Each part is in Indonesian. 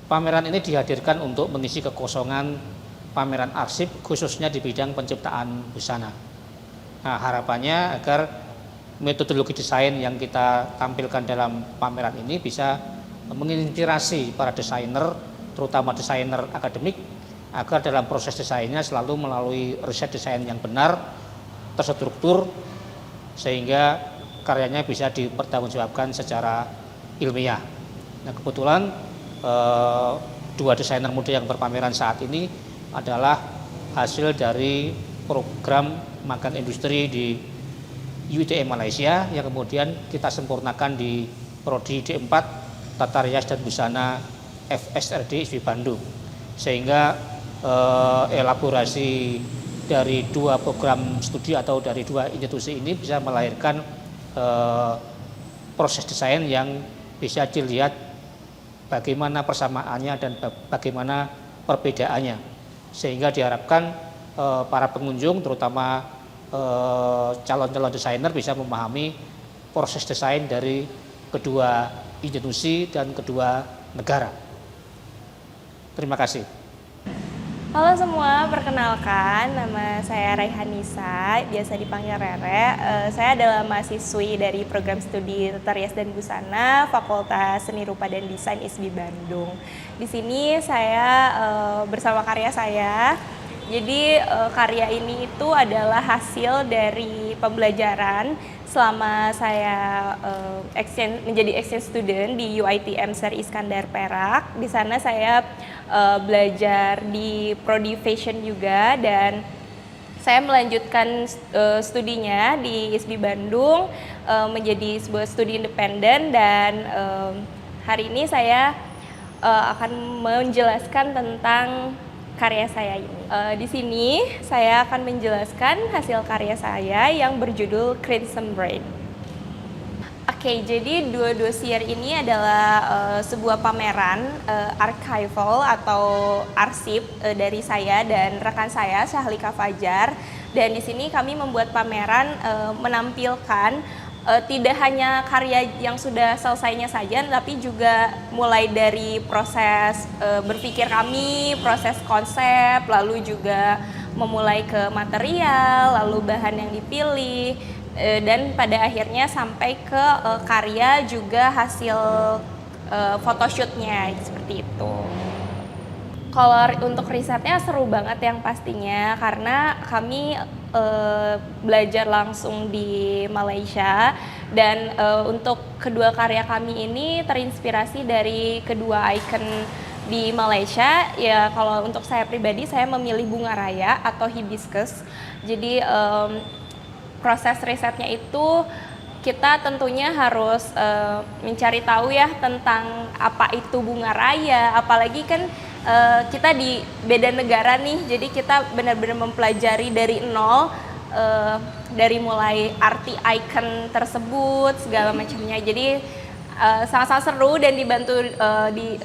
Pameran ini dihadirkan untuk mengisi kekosongan pameran arsip khususnya di bidang penciptaan busana. Nah, harapannya agar metodologi desain yang kita tampilkan dalam pameran ini bisa menginspirasi para desainer, terutama desainer akademik, agar dalam proses desainnya selalu melalui riset desain yang benar, terstruktur, sehingga karyanya bisa dipertanggungjawabkan secara ilmiah. Nah, kebetulan dua desainer muda yang berpameran saat ini adalah hasil dari program magang industri di UITM Malaysia yang kemudian kita sempurnakan di Prodi D4 Tata Rias dan Busana FSRD ISB Bandung, sehingga elaborasi dari dua program studi atau dari dua institusi ini bisa melahirkan proses desain yang bisa dilihat bagaimana persamaannya dan bagaimana perbedaannya, sehingga diharapkan para pengunjung terutama calon-calon desainer bisa memahami proses desain dari kedua institusi dan kedua negara. Terima kasih. Halo semua, perkenalkan nama saya Raihanisa, biasa dipanggil Rere. Saya adalah mahasiswi dari program studi Tata Rias dan Busana Fakultas Seni Rupa dan Desain ISB Bandung. Di sini saya bersama karya saya. Jadi karya ini itu adalah hasil dari pembelajaran selama saya menjadi exchange student di UITM Seri Iskandar Perak. Di sana saya belajar di Prodi Fashion juga, dan saya melanjutkan studinya di ISB Bandung menjadi sebuah studi independen, dan hari ini saya akan menjelaskan tentang karya saya ini. Di sini saya akan menjelaskan hasil karya saya yang berjudul Crimson Brain. Oke, jadi dua dosier ini adalah sebuah pameran archival atau arsip dari saya dan rekan saya Syahlika Fajar. Dan di sini kami membuat pameran menampilkan tidak hanya karya yang sudah selesainya saja, tapi juga mulai dari proses berpikir kami, proses konsep, lalu juga memulai ke material, lalu bahan yang dipilih, dan pada akhirnya sampai ke karya juga hasil photoshootnya seperti itu. Kalau untuk risetnya seru banget yang pastinya, karena kami belajar langsung di Malaysia, dan untuk kedua karya kami ini terinspirasi dari kedua ikon di Malaysia. Ya, kalau untuk saya pribadi, saya memilih bunga raya atau hibiscus. Jadi proses risetnya itu kita tentunya harus mencari tahu ya tentang apa itu bunga raya, apalagi kan kita di beda negara nih, jadi kita benar-benar mempelajari dari nol, dari mulai arti icon tersebut segala macamnya. Jadi sangat-sangat seru dan dibantu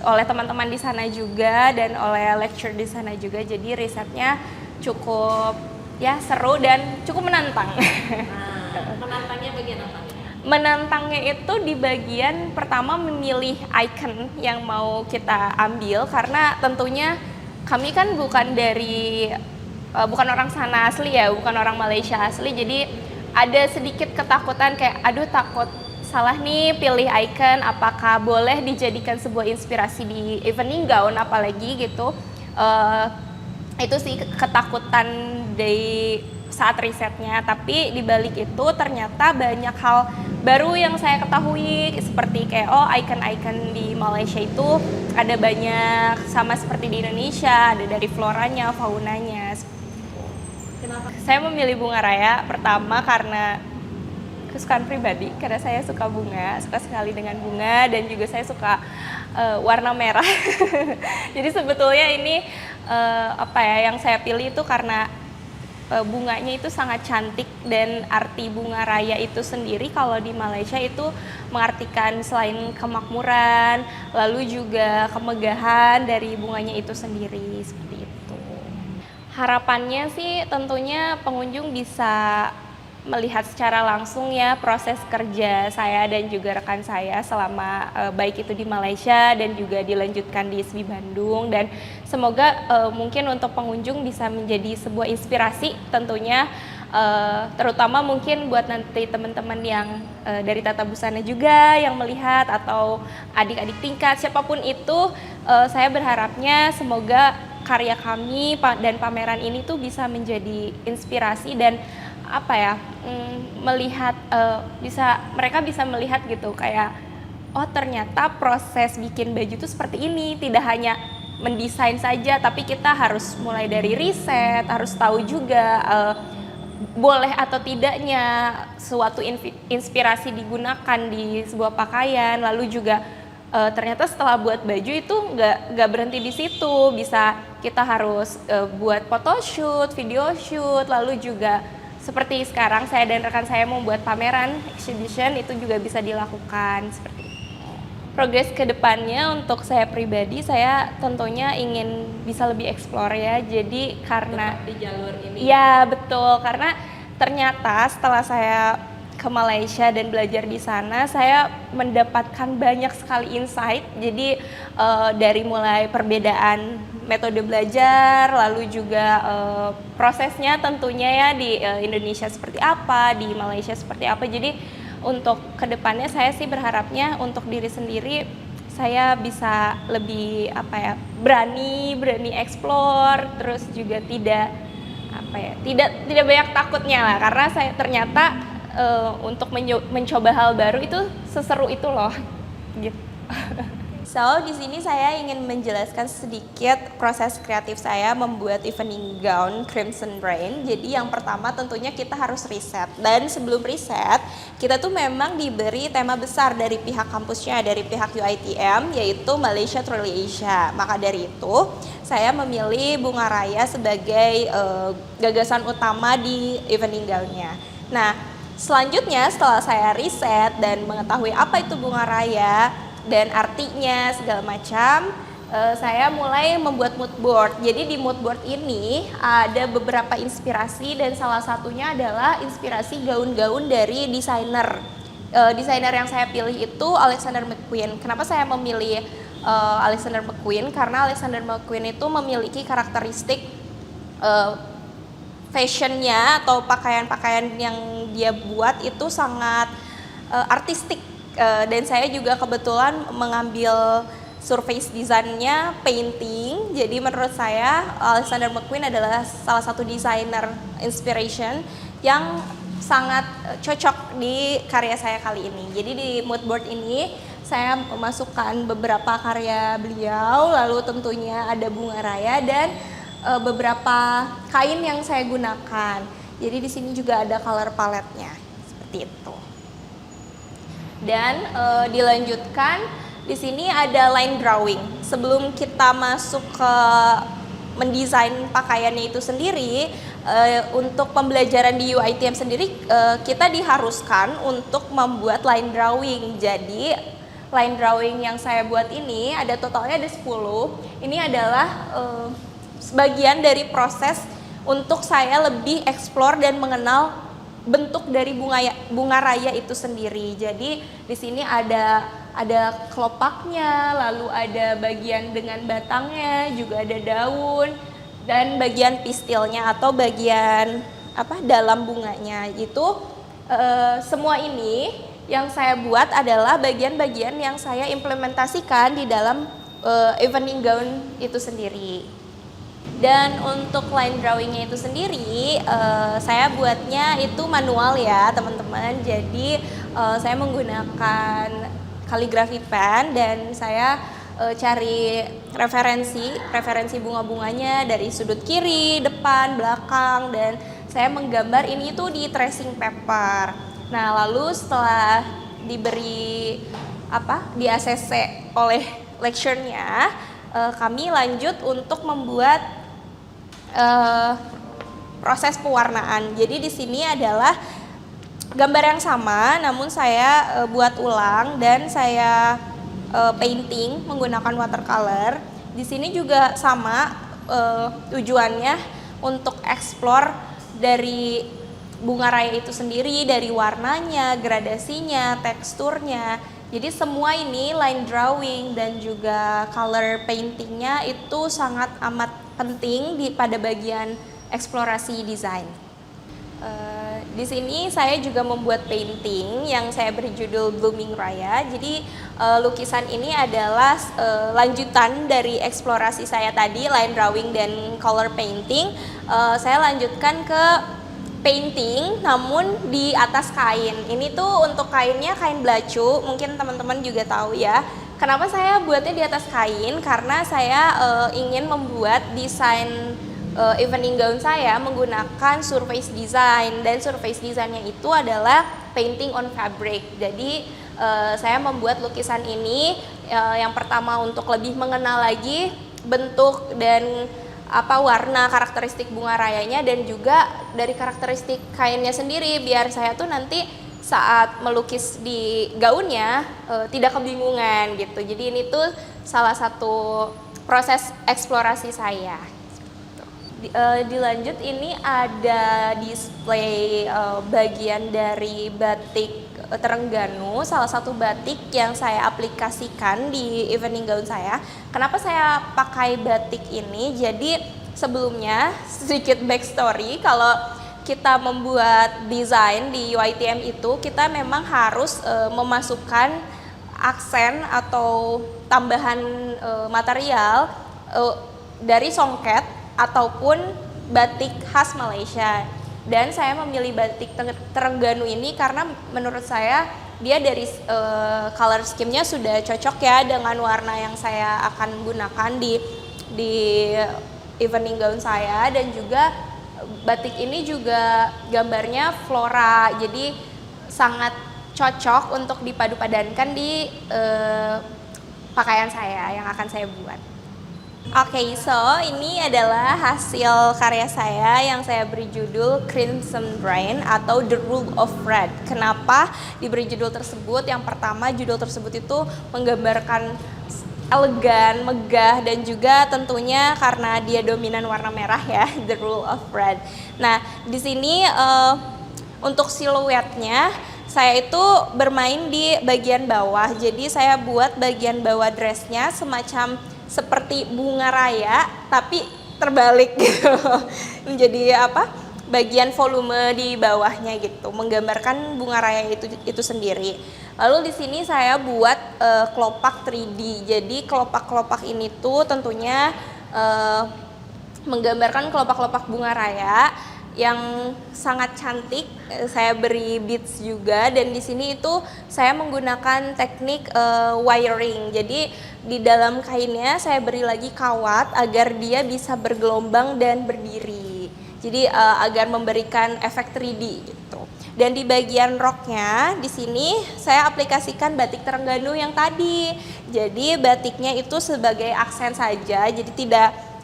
oleh teman-teman di sana juga dan oleh lecturer di sana juga. Jadi risetnya cukup ya seru dan cukup menantang. Menantangnya bagian apa? Menantangnya itu di bagian pertama memilih icon yang mau kita ambil, karena tentunya kami kan bukan orang sana asli ya, bukan orang Malaysia asli, jadi ada sedikit ketakutan kayak aduh takut salah nih pilih icon, apakah boleh dijadikan sebuah inspirasi di evening gown apalagi gitu. Itu sih ketakutan di saat risetnya, tapi di balik itu ternyata banyak hal baru yang saya ketahui, seperti kayak icon-icon di Malaysia itu ada banyak sama seperti di Indonesia, ada dari floranya, faunanya. Kenapa? Saya memilih bunga raya pertama karena kesukaan pribadi, karena saya suka bunga, suka sekali dengan bunga, dan juga saya suka warna merah. Jadi sebetulnya ini yang saya pilih itu karena bunganya itu sangat cantik, dan arti bunga raya itu sendiri kalau di Malaysia itu mengartikan selain kemakmuran, lalu juga kemegahan dari bunganya itu sendiri, seperti itu. Harapannya sih tentunya pengunjung bisa melihat secara langsung ya proses kerja saya dan juga rekan saya selama baik itu di Malaysia dan juga dilanjutkan di ISBI Bandung, dan semoga mungkin untuk pengunjung bisa menjadi sebuah inspirasi tentunya, terutama mungkin buat nanti teman-teman yang dari Tata Busana juga yang melihat atau adik-adik tingkat siapapun itu, saya berharapnya semoga karya kami dan pameran ini tuh bisa menjadi inspirasi dan apa ya, melihat mereka bisa melihat gitu kayak oh ternyata proses bikin baju itu seperti ini, tidak hanya mendesain saja tapi kita harus mulai dari riset, harus tahu juga boleh atau tidaknya suatu inspirasi digunakan di sebuah pakaian, lalu juga ternyata setelah buat baju itu nggak berhenti di situ, bisa kita harus buat photoshoot, video shoot, lalu juga seperti sekarang saya dan rekan saya membuat pameran exhibition itu juga bisa dilakukan seperti itu. Progres kedepannya untuk saya pribadi, saya tentunya ingin bisa lebih explore ya, jadi karena tetap di jalur ini. ya betul, karena ternyata setelah saya ke Malaysia dan belajar di sana, saya mendapatkan banyak sekali insight. Jadi dari mulai perbedaan metode belajar, lalu juga prosesnya tentunya ya di Indonesia seperti apa, di Malaysia seperti apa. Jadi untuk kedepannya saya sih berharapnya untuk diri sendiri saya bisa lebih berani explore, terus juga tidak banyak takutnya lah, karena saya ternyata untuk mencoba hal baru itu seseru itu loh gitu. So di sini saya ingin menjelaskan sedikit proses kreatif saya membuat evening gown Crimson Rain. Jadi yang pertama tentunya kita harus riset, dan sebelum riset kita tuh memang diberi tema besar dari pihak kampusnya, dari pihak UiTM, yaitu Malaysia Truly Asia. Maka dari itu saya memilih bunga raya sebagai gagasan utama di evening gown-nya. Nah, selanjutnya setelah saya riset dan mengetahui apa itu bunga raya dan artinya segala macam, saya mulai membuat mood board. Jadi di mood board ini ada beberapa inspirasi dan salah satunya adalah inspirasi gaun-gaun dari desainer. Desainer yang saya pilih itu Alexander McQueen. Kenapa saya memilih Alexander McQueen? Karena Alexander McQueen itu memiliki karakteristik fashionnya atau pakaian-pakaian yang dia buat itu sangat artistik, dan saya juga kebetulan mengambil surface design-nya painting. Jadi menurut saya Alexander McQueen adalah salah satu desainer inspiration yang sangat cocok di karya saya kali ini. Jadi di mood board ini saya memasukkan beberapa karya beliau, lalu tentunya ada bunga raya dan beberapa kain yang saya gunakan. Jadi di sini juga ada color palette-nya seperti itu. Dan dilanjutkan di sini ada line drawing. Sebelum kita masuk ke mendesain pakaiannya itu sendiri, untuk pembelajaran di UiTM sendiri kita diharuskan untuk membuat line drawing. Jadi line drawing yang saya buat ini ada totalnya ada 10. Ini adalah sebagian dari proses untuk saya lebih explore dan mengenal bentuk dari bunga raya itu sendiri. Jadi di sini ada kelopaknya, lalu ada bagian dengan batangnya, juga ada daun dan bagian pistilnya atau bagian dalam bunganya. Itu semua ini yang saya buat adalah bagian-bagian yang saya implementasikan di dalam evening gown itu sendiri. Dan untuk line drawingnya itu sendiri saya buatnya itu manual ya teman-teman. Jadi saya menggunakan kaligrafi pen dan saya cari referensi bunga-bunganya dari sudut kiri, depan, belakang, dan saya menggambar ini tuh di tracing paper. Nah lalu setelah diberi di ACC oleh lecture-nya, kami lanjut untuk membuat proses pewarnaan. Jadi di sini adalah gambar yang sama, namun saya buat ulang dan saya painting menggunakan watercolor. Di sini juga sama tujuannya untuk explore dari bunga raya itu sendiri, dari warnanya, gradasinya, teksturnya. Jadi semua ini line drawing dan juga color paintingnya itu sangat amat penting pada bagian eksplorasi desain. Di sini saya juga membuat painting yang saya beri judul Blooming Raya. Jadi lukisan ini adalah lanjutan dari eksplorasi saya tadi, line drawing dan color painting. Saya lanjutkan ke painting namun di atas kain. Ini tuh untuk kainnya kain belacu, mungkin teman-teman juga tahu ya. Kenapa saya buatnya di atas kain? Karena saya ingin membuat desain evening gown saya menggunakan surface design, dan surface design-nya itu adalah painting on fabric. Jadi saya membuat lukisan ini yang pertama untuk lebih mengenal lagi bentuk dan warna karakteristik bunga rayanya, dan juga dari karakteristik kainnya sendiri, biar saya tuh nanti saat melukis di gaunnya tidak kebingungan gitu. Jadi ini tuh salah satu proses eksplorasi saya. Dilanjut, ini ada display bagian dari batik Terengganu, salah satu batik yang saya aplikasikan di evening gown saya. Kenapa saya pakai batik ini? Jadi sebelumnya sedikit backstory, kalau kita membuat desain di UiTM itu kita memang harus memasukkan aksen atau tambahan material dari songket ataupun batik khas Malaysia. Dan saya memilih batik Terengganu ini karena menurut saya dia dari color scheme-nya sudah cocok ya dengan warna yang saya akan gunakan di evening gown saya. Dan juga batik ini juga gambarnya flora, jadi sangat cocok untuk dipadu-padankan di pakaian saya yang akan saya buat. Oke, so ini adalah hasil karya saya yang saya beri judul Crimson Brain atau The Rule of Red. Kenapa diberi judul tersebut? Yang pertama, judul tersebut itu menggambarkan elegan, megah, dan juga tentunya karena dia dominan warna merah ya, The Rule of Red. Nah, di sini untuk siluetnya saya itu bermain di bagian bawah. Jadi saya buat bagian bawah dressnya semacam seperti bunga raya tapi terbalik gitu. Menjadi bagian volume di bawahnya gitu, menggambarkan bunga raya itu sendiri. Lalu di sini saya buat kelopak 3D. Jadi kelopak-kelopak ini tuh tentunya menggambarkan kelopak-kelopak bunga raya yang sangat cantik. Saya beri beads juga, dan di sini itu saya menggunakan teknik wiring. Jadi di dalam kainnya saya beri lagi kawat agar dia bisa bergelombang dan berdiri. Jadi agar memberikan efek 3D gitu. Dan di bagian roknya di sini saya aplikasikan batik Terengganu yang tadi. Jadi batiknya itu sebagai aksen saja. Jadi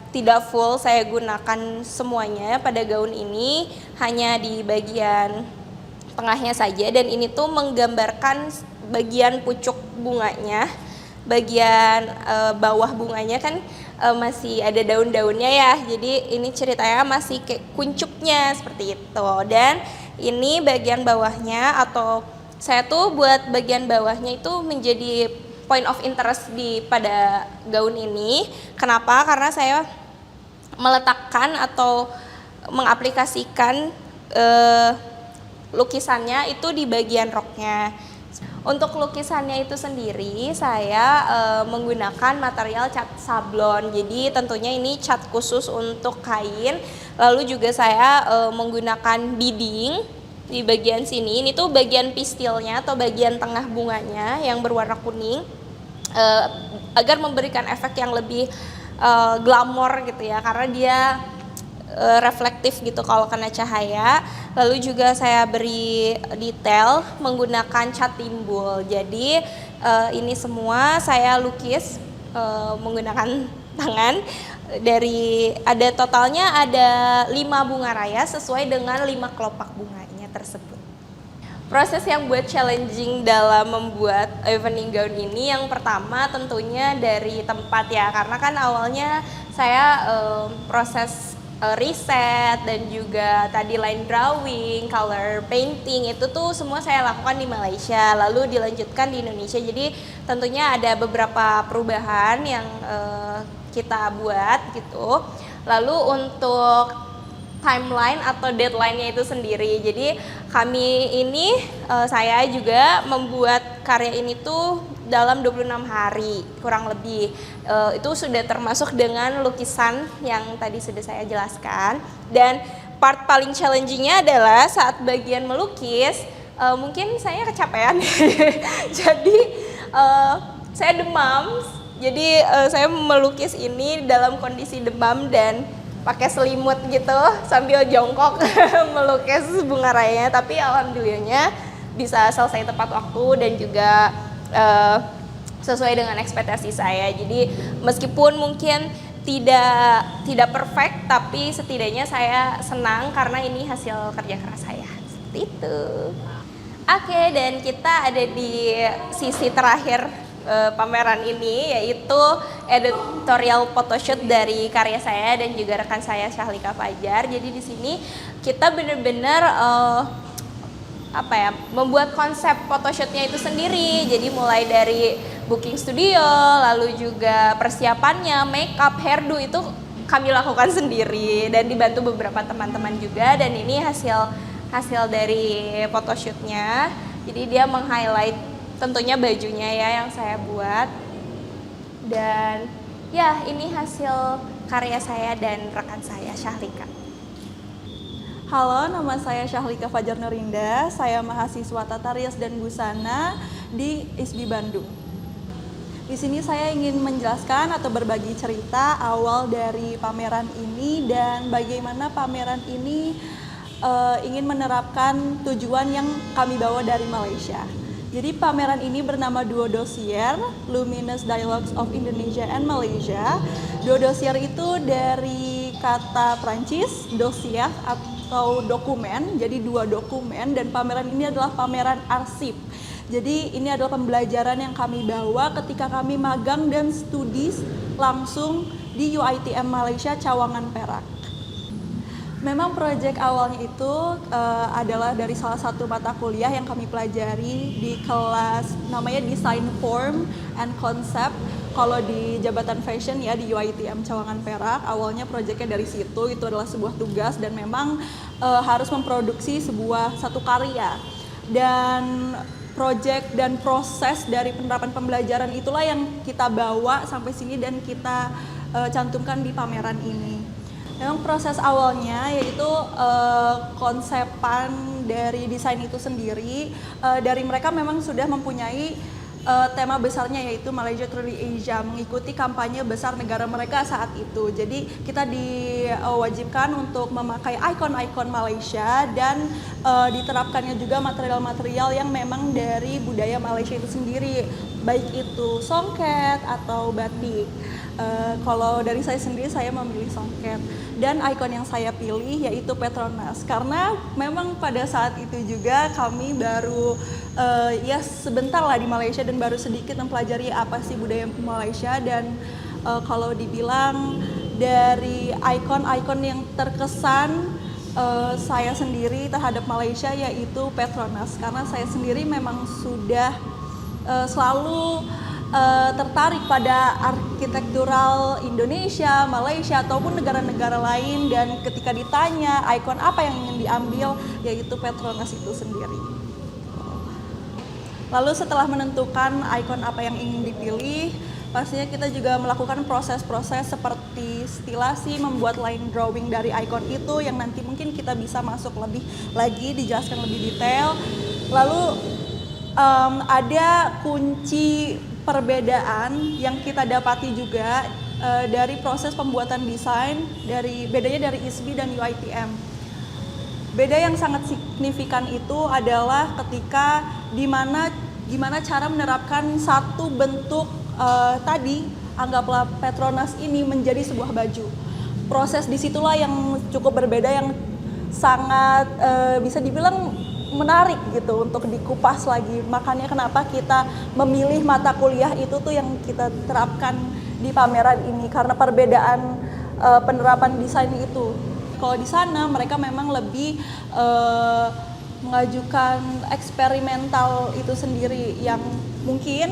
tidak full saya gunakan semuanya pada gaun ini, hanya di bagian tengahnya saja. Dan ini tuh menggambarkan bagian pucuk bunganya, bagian bawah bunganya kan masih ada daun-daunnya ya. Jadi ini ceritanya masih kayak kuncupnya seperti itu. Dan ini bagian bawahnya, atau saya tuh buat bagian bawahnya itu menjadi point of interest pada gaun ini. Kenapa? Karena saya meletakkan atau mengaplikasikan lukisannya itu di bagian roknya. Untuk lukisannya itu sendiri saya menggunakan material cat sablon. Jadi tentunya ini cat khusus untuk kain. Lalu juga saya menggunakan beading di bagian sini. Ini tuh bagian pistilnya atau bagian tengah bunganya yang berwarna kuning, agar memberikan efek yang lebih glamor gitu ya, karena dia reflektif gitu kalau kena cahaya. Lalu juga saya beri detail menggunakan cat timbul. Jadi ini semua saya lukis menggunakan tangan. Totalnya ada 5 bunga raya sesuai dengan 5 kelopak bunganya tersebut. Proses yang buat challenging dalam membuat evening gown ini, yang pertama tentunya dari tempat ya, karena kan awalnya saya proses riset dan juga tadi line drawing, color painting itu tuh semua saya lakukan di Malaysia lalu dilanjutkan di Indonesia. Jadi tentunya ada beberapa perubahan yang kita buat gitu. Lalu untuk timeline atau deadline-nya itu sendiri. Jadi kami ini saya juga membuat karya ini tuh dalam 26 hari kurang lebih. Itu sudah termasuk dengan lukisan yang tadi sudah saya jelaskan. Dan part paling challenging-nya adalah saat bagian melukis, mungkin saya kecapean. Jadi saya demam. Jadi saya melukis ini dalam kondisi demam dan pakai selimut gitu sambil jongkok melukis bunga rayanya. Tapi alhamdulillahnya bisa selesai tepat waktu dan juga sesuai dengan ekspektasi saya. Jadi meskipun mungkin tidak perfect, tapi setidaknya saya senang karena ini hasil kerja keras saya. Seperti itu. Oke, dan kita ada di sisi terakhir pameran ini, yaitu editorial photoshoot dari karya saya dan juga rekan saya Syahlika Fajar. Jadi di sini kita benar-benar membuat konsep photoshootnya itu sendiri. Jadi mulai dari booking studio, lalu juga persiapannya, makeup, hairdo itu kami lakukan sendiri dan dibantu beberapa teman-teman juga. Dan ini hasil dari photoshootnya. Jadi dia meng-highlight tentunya bajunya ya yang saya buat. Dan ya ini hasil karya saya dan rekan saya Syahlika. Halo, nama saya Syahlika Fajar Nurinda. Saya mahasiswa Tata Rias dan Busana di ISBI Bandung. Di sini saya ingin menjelaskan atau berbagi cerita awal dari pameran ini dan bagaimana pameran ini ingin menerapkan tujuan yang kami bawa dari Malaysia. Jadi pameran ini bernama Duo Dossier, Luminous Dialogues of Indonesia and Malaysia. Duo Dossier itu dari kata Prancis, dossier atau dokumen, jadi dua dokumen, dan pameran ini adalah pameran arsip. Jadi ini adalah pembelajaran yang kami bawa ketika kami magang dan studi langsung di UiTM Malaysia Cawangan Perak. Memang proyek awalnya itu adalah dari salah satu mata kuliah yang kami pelajari di kelas namanya Design Form and Concept. Kalau di Jabatan Fashion ya di UiTM Cawangan Perak, awalnya proyeknya dari situ. Itu adalah sebuah tugas dan memang harus memproduksi satu karya. Dan proyek dan proses dari penerapan pembelajaran itulah yang kita bawa sampai sini dan kita cantumkan di pameran ini. Memang proses awalnya yaitu konsepan dari desain itu sendiri dari mereka memang sudah mempunyai tema besarnya yaitu Malaysia Truly Asia, mengikuti kampanye besar negara mereka saat itu. Jadi kita diwajibkan untuk memakai ikon-ikon Malaysia dan diterapkannya juga material-material yang memang dari budaya Malaysia itu sendiri, baik itu songket atau batik. Kalau dari saya sendiri saya memilih songket dan ikon yang saya pilih yaitu Petronas karena memang pada saat itu juga kami baru ya sebentar lah di Malaysia dan baru sedikit mempelajari apa sih budaya Malaysia dan kalau dibilang dari ikon-ikon yang terkesan saya sendiri terhadap Malaysia yaitu Petronas karena saya sendiri memang sudah selalu tertarik pada arsitektural Indonesia, Malaysia ataupun negara-negara lain dan ketika ditanya ikon apa yang ingin diambil yaitu Petronas itu sendiri. Lalu setelah menentukan ikon apa yang ingin dipilih, pastinya kita juga melakukan proses-proses seperti stilasi, membuat line drawing dari ikon itu yang nanti mungkin kita bisa masuk lebih lagi, dijelaskan lebih detail. Lalu ada kunci perbedaan yang kita dapati juga dari proses pembuatan desain bedanya dari ISBI dan UiTM. Beda yang sangat signifikan itu adalah ketika gimana cara menerapkan satu bentuk tadi anggaplah Petronas ini menjadi sebuah baju. Proses disitulah yang cukup berbeda yang sangat bisa dibilang menarik gitu untuk dikupas lagi. Makanya kenapa kita memilih mata kuliah itu tuh yang kita terapkan di pameran ini karena perbedaan penerapan desain itu. Kalau di sana mereka memang lebih mengajukan eksperimental itu sendiri yang mungkin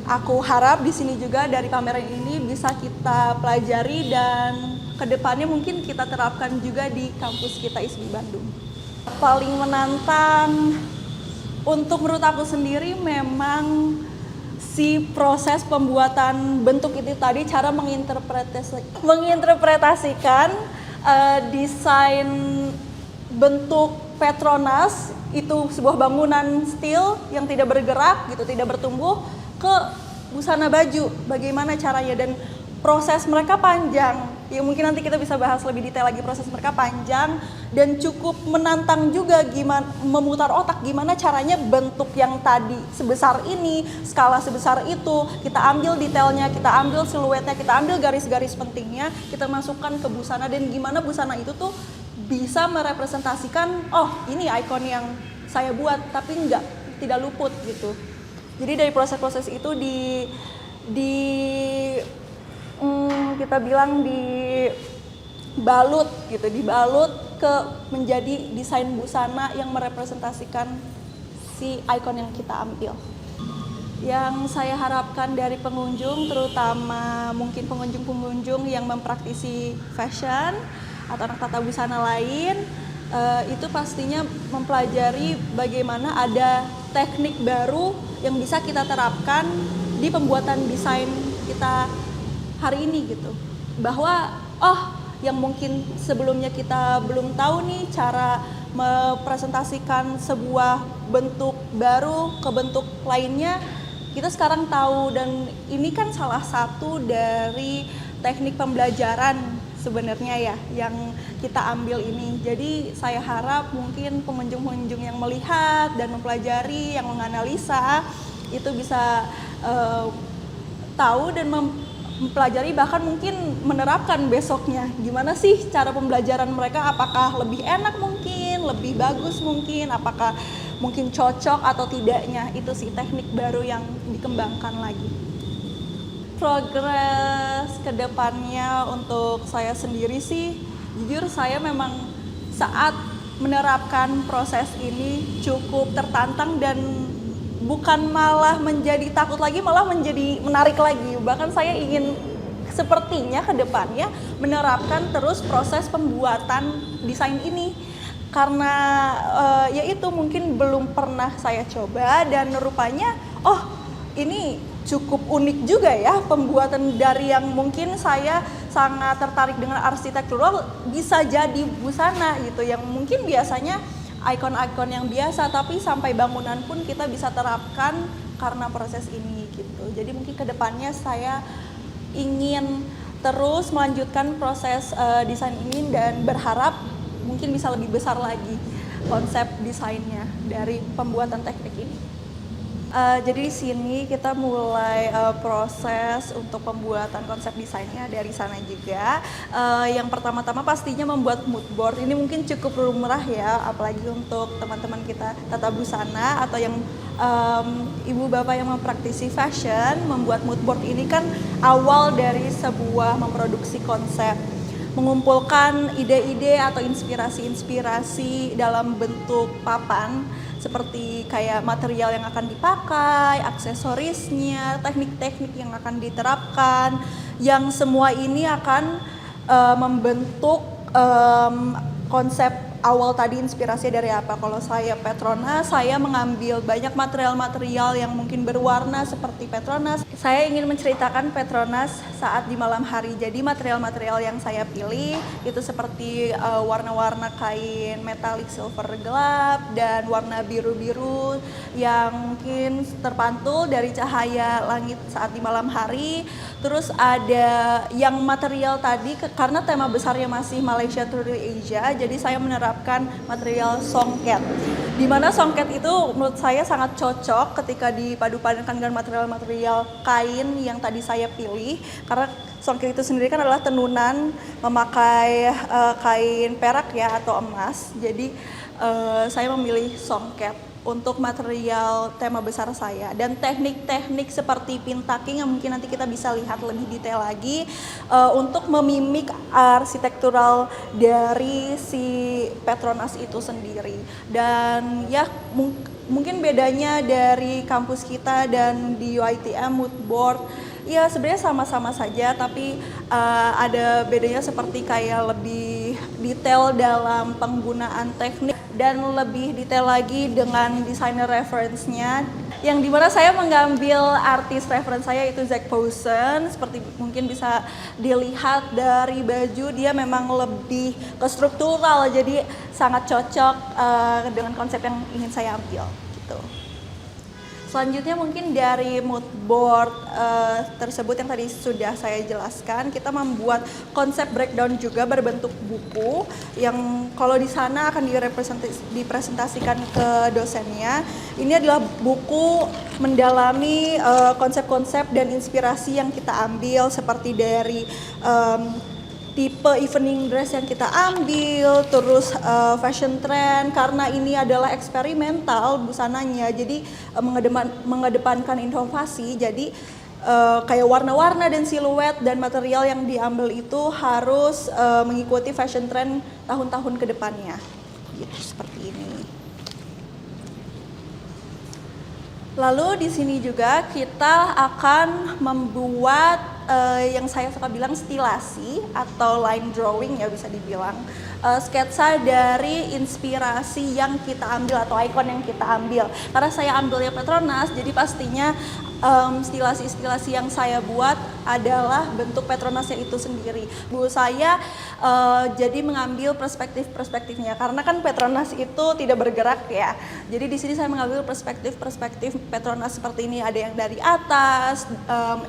aku harap di sini juga dari pameran ini bisa kita pelajari dan kedepannya mungkin kita terapkan juga di kampus kita ISB Bandung. Paling menantang untuk menurut aku sendiri memang si proses pembuatan bentuk itu tadi, cara menginterpretasikan desain bentuk Petronas itu sebuah bangunan steel yang tidak bergerak gitu, tidak bertumbuh ke busana baju. Bagaimana caranya dan proses mereka panjang. Ya mungkin nanti kita bisa bahas lebih detail lagi, proses mereka panjang dan cukup menantang juga gimana memutar otak gimana caranya bentuk yang tadi sebesar ini, skala sebesar itu, kita ambil detailnya, kita ambil siluetnya, kita ambil garis-garis pentingnya, kita masukkan ke busana dan gimana busana itu tuh bisa merepresentasikan, oh ini ikon yang saya buat, tapi tidak luput gitu. Jadi dari proses-proses itu kita bilang dibalut gitu, dibalut ke menjadi desain busana yang merepresentasikan si ikon yang kita ambil. Yang saya harapkan dari pengunjung, terutama mungkin pengunjung-pengunjung yang mempraktisi fashion atau anak tata busana lain, itu pastinya mempelajari bagaimana ada teknik baru yang bisa kita terapkan di pembuatan desain kita hari ini gitu. Bahwa yang mungkin sebelumnya kita belum tahu nih cara mempresentasikan sebuah bentuk baru ke bentuk lainnya, kita sekarang tahu dan ini kan salah satu dari teknik pembelajaran sebenarnya ya yang kita ambil ini. Jadi saya harap mungkin pengunjung-pengunjung yang melihat dan mempelajari, yang menganalisa itu bisa tahu dan mempelajari, bahkan mungkin menerapkan besoknya. Gimana sih cara pembelajaran mereka, apakah lebih enak mungkin, lebih bagus mungkin, apakah mungkin cocok atau tidaknya. Itu sih teknik baru yang dikembangkan lagi. Progres kedepannya untuk saya sendiri sih, jujur saya memang saat menerapkan proses ini cukup tertantang dan bukan malah menjadi takut lagi, malah menjadi menarik lagi. Bahkan saya ingin sepertinya kedepannya menerapkan terus proses pembuatan desain ini. Karena ya itu mungkin belum pernah saya coba dan rupanya ini cukup unik juga ya pembuatan dari yang mungkin saya sangat tertarik dengan arsitektural bisa jadi busana gitu yang mungkin biasanya ikon-ikon yang biasa, tapi sampai bangunan pun kita bisa terapkan karena proses ini gitu. Jadi mungkin kedepannya saya ingin terus melanjutkan proses desain ini dan berharap mungkin bisa lebih besar lagi konsep desainnya dari pembuatan teknik ini. Jadi di sini kita mulai proses untuk pembuatan konsep desainnya dari sana juga. Yang pertama-tama pastinya membuat mood board. Ini mungkin cukup lumrah ya, apalagi untuk teman-teman kita tata busana atau yang ibu bapak yang mempraktisi fashion. Membuat mood board ini kan awal dari sebuah memproduksi konsep, mengumpulkan ide-ide atau inspirasi-inspirasi dalam bentuk papan seperti kayak material yang akan dipakai, aksesorisnya, teknik-teknik yang akan diterapkan, yang semua ini akan membentuk konsep awal tadi inspirasinya dari apa. Kalau saya Petronas, saya mengambil banyak material-material yang mungkin berwarna seperti Petronas. Saya ingin menceritakan Petronas saat di malam hari. Jadi material-material yang saya pilih itu seperti warna-warna kain metalik silver gelap dan warna biru-biru yang mungkin terpantul dari cahaya langit saat di malam hari. Terus ada yang material tadi karena tema besarnya masih Malaysia to Asia, jadi saya menerapkan material songket. Di mana songket itu menurut saya sangat cocok ketika dipadu-padankan dengan material-material kain yang tadi saya pilih, karena songket itu sendiri kan adalah tenunan memakai kain perak ya atau emas. Jadi saya memilih songket untuk material tema besar saya, dan teknik-teknik seperti pin tucking yang mungkin nanti kita bisa lihat lebih detail lagi untuk memimik arsitektural dari si Petronas itu sendiri. Dan ya mungkin bedanya dari kampus kita dan di UiTM Moodboard ya sebenarnya sama-sama saja, tapi ada bedanya seperti kayak lebih detail dalam penggunaan teknik dan lebih detail lagi dengan designer reference-nya, yang dimana saya mengambil artis reference saya itu Zac Posen. Seperti mungkin bisa dilihat dari baju, dia memang lebih ke struktural, jadi sangat cocok dengan konsep yang ingin saya ambil gitu. Selanjutnya mungkin dari mood board tersebut yang tadi sudah saya jelaskan, kita membuat konsep breakdown juga berbentuk buku yang kalau di sana akan dipresentasikan ke dosennya. Ini adalah buku mendalami konsep-konsep dan inspirasi yang kita ambil, seperti dari tipe evening dress yang kita ambil, terus fashion trend, karena ini adalah eksperimental busananya, jadi mengedepankan inovasi. Jadi kayak warna-warna dan siluet dan material yang diambil itu harus mengikuti fashion trend tahun-tahun ke depannya, gitu, seperti ini. Lalu di sini juga kita akan membuat yang saya suka bilang stilasi atau line drawing ya bisa dibilang, sketsa dari inspirasi yang kita ambil atau ikon yang kita ambil. Karena saya ambilnya Petronas, jadi pastinya stilasi-stilasi yang saya buat adalah bentuk Petronasnya itu sendiri. Bu saya jadi mengambil perspektifnya, karena kan Petronas itu tidak bergerak ya. Jadi di sini saya mengambil perspektif Petronas seperti ini, ada yang dari atas,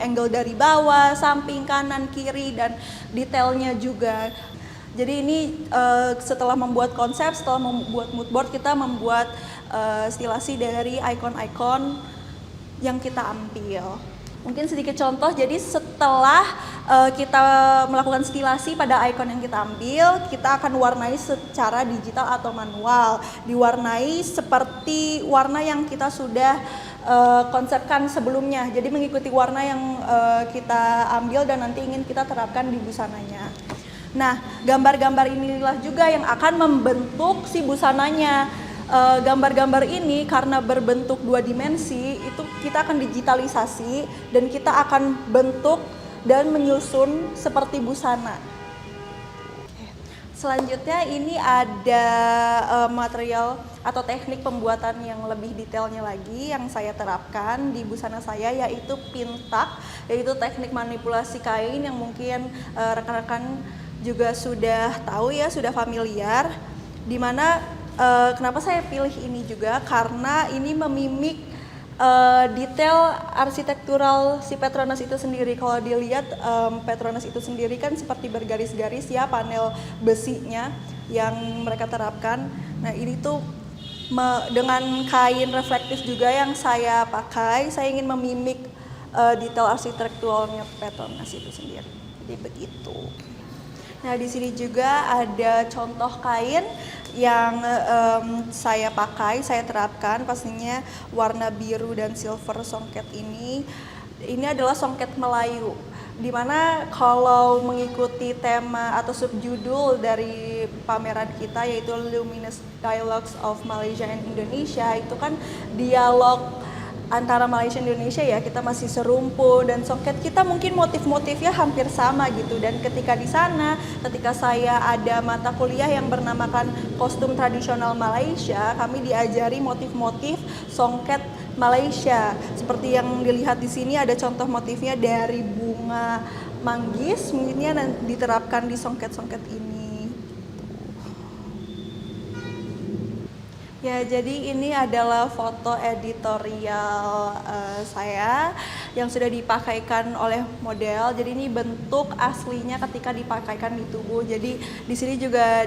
angle dari bawah, samping, kanan, kiri, dan detailnya juga. Jadi ini setelah membuat konsep, setelah membuat mood board, kita membuat stilasi dari ikon-ikon yang kita ambil. Mungkin sedikit contoh, jadi setelah kita melakukan stilasi pada ikon yang kita ambil, kita akan warnai secara digital atau manual. Diwarnai seperti warna yang kita sudah konsepkan sebelumnya, jadi mengikuti warna yang kita ambil dan nanti ingin kita terapkan di busananya. Nah, gambar-gambar inilah juga yang akan membentuk si busananya. Gambar-gambar ini karena berbentuk 2 dimensi, itu kita akan digitalisasi dan kita akan bentuk dan menyusun seperti busana. Selanjutnya ini ada material atau teknik pembuatan yang lebih detailnya lagi yang saya terapkan di busana saya, yaitu pin tuck, yaitu teknik manipulasi kain yang mungkin rekan-rekan juga sudah tahu ya, sudah familiar. Dimana kenapa saya pilih ini juga, karena ini memimik detail arsitektural si Petronas itu sendiri. Kalau dilihat Petronas itu sendiri kan seperti bergaris-garis ya, panel besinya yang mereka terapkan. Nah ini tuh dengan kain reflektif juga yang saya pakai, saya ingin memimik detail arsitekturalnya Petronas itu sendiri. Jadi begitu. Nah di sini juga ada contoh kain yang saya pakai, saya terapkan, pastinya warna biru dan silver songket ini. Ini adalah songket Melayu, dimana kalau mengikuti tema atau subjudul dari pameran kita, yaitu Luminous Dialogues of Malaysia and Indonesia, itu kan dialog antara Malaysia dan Indonesia ya, kita masih serumpun, dan songket kita mungkin motif-motifnya hampir sama gitu. Dan ketika di sana, ketika saya ada mata kuliah yang bernamakan kostum tradisional Malaysia, kami diajari motif-motif songket Malaysia. Seperti yang dilihat di sini ada contoh motifnya dari bunga manggis, mungkinnya diterapkan di songket-songket ini. Ya, jadi ini adalah foto editorial saya yang sudah dipakaikan oleh model. Jadi ini bentuk aslinya ketika dipakaikan di tubuh. Jadi di sini juga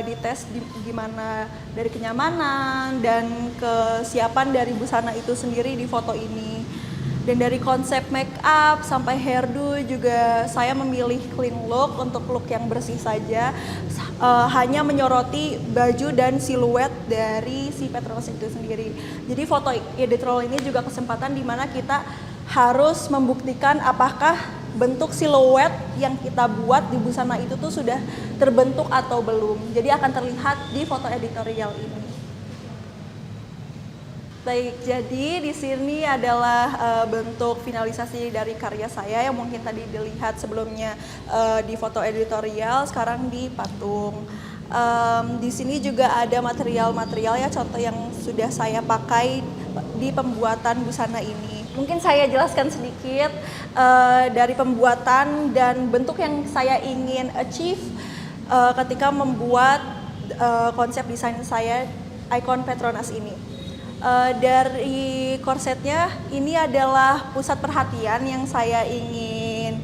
dites gimana dari kenyamanan dan kesiapan dari busana itu sendiri di foto ini. Dan dari konsep make up sampai hairdo juga saya memilih clean look untuk look yang bersih saja. Hanya menyoroti baju dan siluet dari si Petronas itu sendiri. Jadi foto editorial ini juga kesempatan di mana kita harus membuktikan apakah bentuk siluet yang kita buat di busana itu tuh sudah terbentuk atau belum. Jadi akan terlihat di foto editorial ini. Baik, jadi di sini adalah bentuk finalisasi dari karya saya yang mungkin tadi dilihat sebelumnya di foto editorial, sekarang di patung. Di sini juga ada material-material ya, contoh yang sudah saya pakai di pembuatan busana ini. Mungkin saya jelaskan sedikit dari pembuatan dan bentuk yang saya ingin achieve ketika membuat konsep desain saya, ikon Petronas ini. Dari korsetnya, ini adalah pusat perhatian yang saya ingin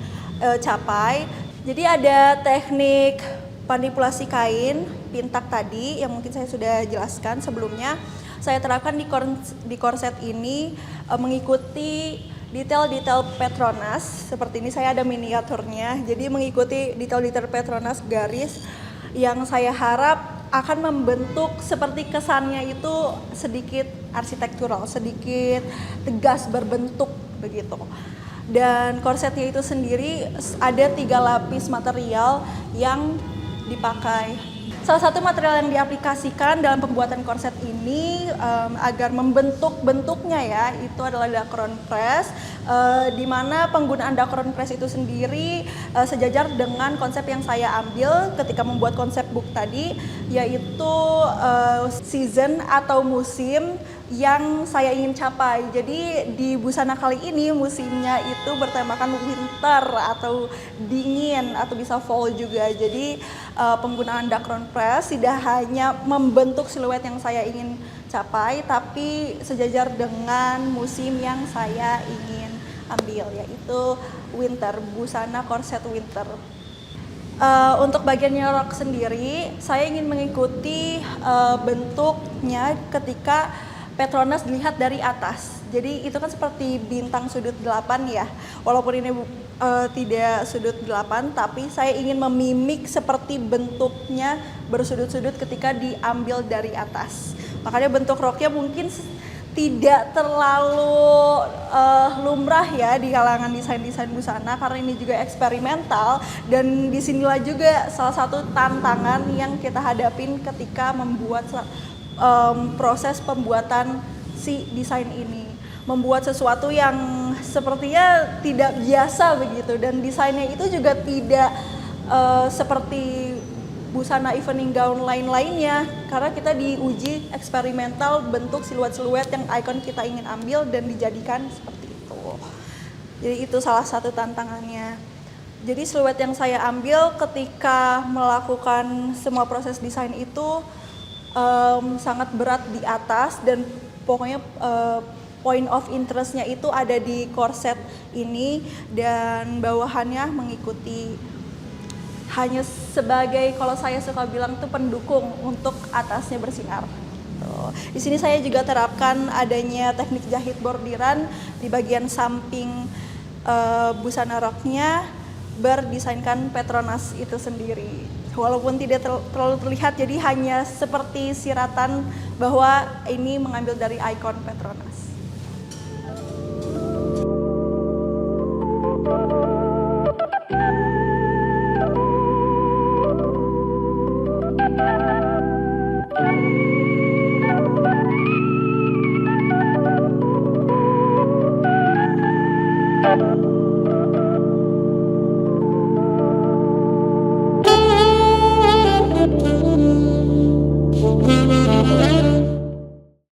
capai. Jadi ada teknik manipulasi kain pintak tadi yang mungkin saya sudah jelaskan sebelumnya. Saya terapkan di korset ini mengikuti detail-detail Petronas. Seperti ini, saya ada miniaturnya. Jadi mengikuti detail-detail Petronas garis yang saya harap akan membentuk seperti kesannya itu sedikit arsitektural, sedikit tegas berbentuk begitu. Dan korsetnya itu sendiri ada 3 lapis material yang dipakai. Salah satu material yang diaplikasikan dalam pembuatan korset ini agar membentuk bentuknya ya, itu adalah dakron press, di mana penggunaan dakron press itu sendiri sejajar dengan konsep yang saya ambil ketika membuat konsep book tadi, yaitu season atau musim yang saya ingin capai. Jadi di busana kali ini musimnya itu bertemakan winter atau dingin atau bisa fall juga. Jadi penggunaan dakron press tidak hanya membentuk siluet yang saya ingin capai, tapi sejajar dengan musim yang saya ingin ambil, yaitu winter, busana korset winter. Untuk bagian rok sendiri, saya ingin mengikuti bentuknya ketika Petronas dilihat dari atas. Jadi itu kan seperti bintang sudut 8 ya. Walaupun ini tidak sudut 8, tapi saya ingin memimik seperti bentuknya bersudut-sudut ketika diambil dari atas. Makanya bentuk roknya mungkin tidak terlalu lumrah ya di kalangan desain-desain busana, karena ini juga eksperimental, dan disinilah juga salah satu tantangan yang kita hadapin ketika membuat proses pembuatan si desain ini. Membuat sesuatu yang sepertinya tidak biasa begitu, dan desainnya itu juga tidak seperti busana evening gown lain-lainnya, karena kita diuji eksperimental bentuk siluet-siluet yang ikon kita ingin ambil dan dijadikan seperti itu. Jadi itu salah satu tantangannya. Jadi siluet yang saya ambil ketika melakukan semua proses desain itu sangat berat di atas, dan pokoknya point of interestnya itu ada di korset ini, dan bawahannya mengikuti hanya sebagai, kalau saya suka bilang tuh pendukung untuk atasnya bersinar. Tuh. Di sini saya juga terapkan adanya teknik jahit bordiran di bagian samping busana roknya, berdesainkan Petronas itu sendiri. Walaupun tidak terlalu terlihat, jadi hanya seperti siratan bahwa ini mengambil dari ikon Petronas.